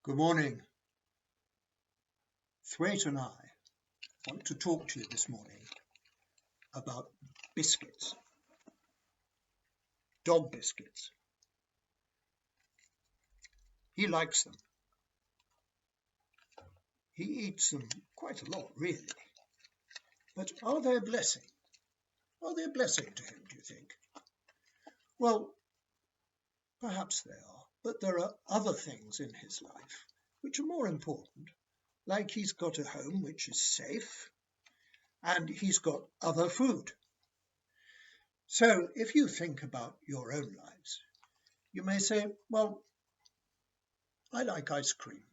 Good morning. Thwaite and I want to talk to you this morning about biscuits, dog biscuits. He likes them. He eats them quite a lot, really. But are they a blessing? Are they a blessing to him, do you think? Well, perhaps they are, but there are other things in his life which are more important, like he's got a home which is safe, and he's got other food. So if you think about your own lives, you may say, well, I like ice cream.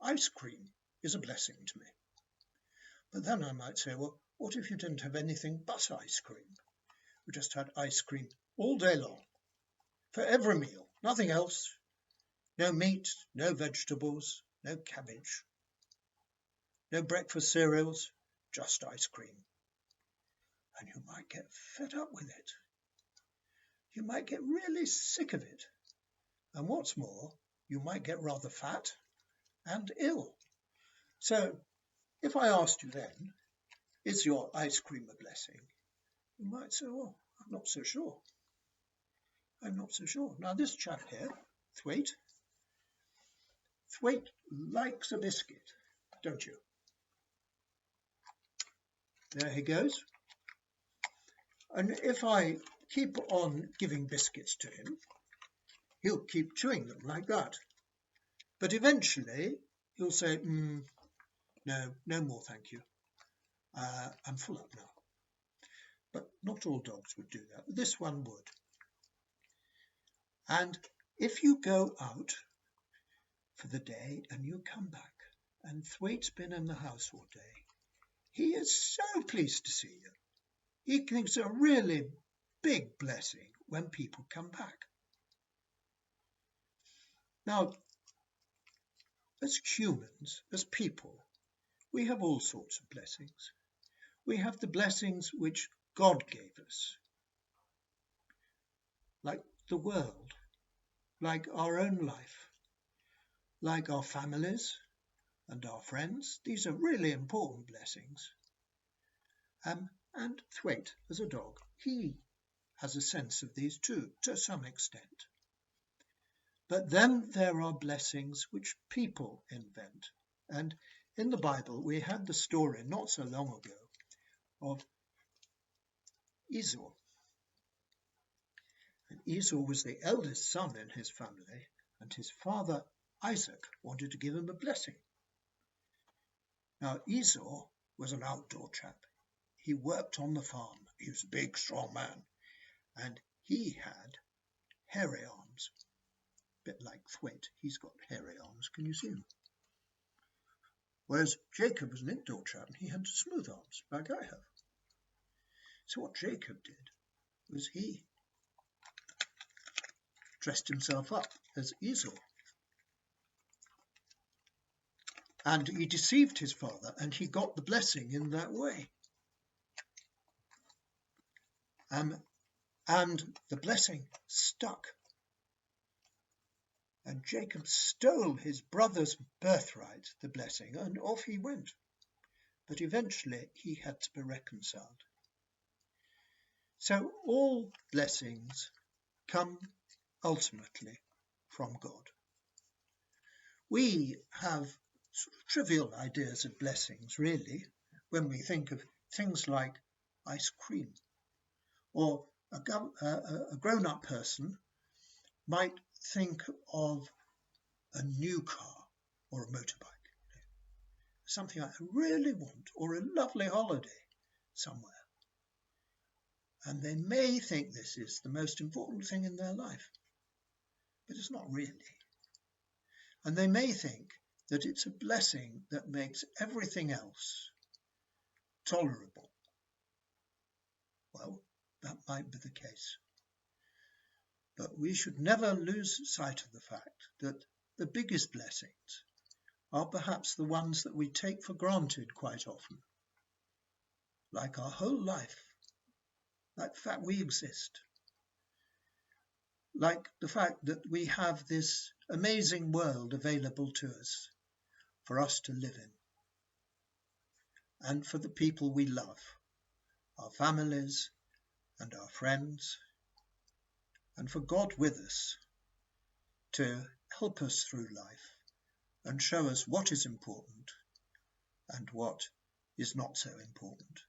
Ice cream is a blessing to me. But then I might say, well, what if you didn't have anything but ice cream? We just had ice cream all day long, for every meal, nothing else. No meat, no vegetables, no cabbage, no breakfast cereals, just ice cream. And you might get fed up with it. You might get really sick of it. And what's more, you might get rather fat and ill. So if I asked you then, is your ice cream a blessing? You might say, well, I'm not so sure. I'm not so sure. Now this chap here, Thwaite likes a biscuit, don't you? There he goes. And if I keep on giving biscuits to him, he'll keep chewing them like that. But eventually he'll say, no more, thank you. I'm full up now. But not all dogs would do that. This one would. And if you go out for the day and you come back, and Thwaite's been in the house all day, he is so pleased to see you. He thinks it's a really big blessing when people come back. Now, as humans, as people, we have all sorts of blessings. We have the blessings which God gave us, like the world, like our own life, like our families and our friends. These are really important blessings. And Thwaite, as a dog, he has a sense of these too, to some extent. But then there are blessings which people invent. And in the Bible, we had the story not so long ago of Esau. And Esau was the eldest son in his family, and his father Isaac wanted to give him a blessing. Now Esau was an outdoor chap. He worked on the farm. He was a big, strong man, and he had hairy arms. A bit like Thwaite, he's got hairy arms. Can you see him? Whereas Jacob was an indoor chap, and he had smooth arms, like I have. So what Jacob did was he dressed himself up as Esau. And he deceived his father, and he got the blessing in that way. And the blessing stuck. And Jacob stole his brother's birthright, the blessing, and off he went. But eventually he had to be reconciled. So all blessings come ultimately from God. We have sort of trivial ideas of blessings, really, when we think of things like ice cream. Or a grown-up person might think of a new car or a motorbike, something I really want, or a lovely holiday somewhere. And they may think this is the most important thing in their life, but it's not really. And they may think that it's a blessing that makes everything else tolerable. Well, that might be the case. But we should never lose sight of the fact that the biggest blessings are perhaps the ones that we take for granted quite often, like our whole life, like the fact we exist. like the fact that we have this amazing world available to us for us to live in, and for the people we love, our families and our friends, and for God with us to help us through life and show us what is important and what is not so important.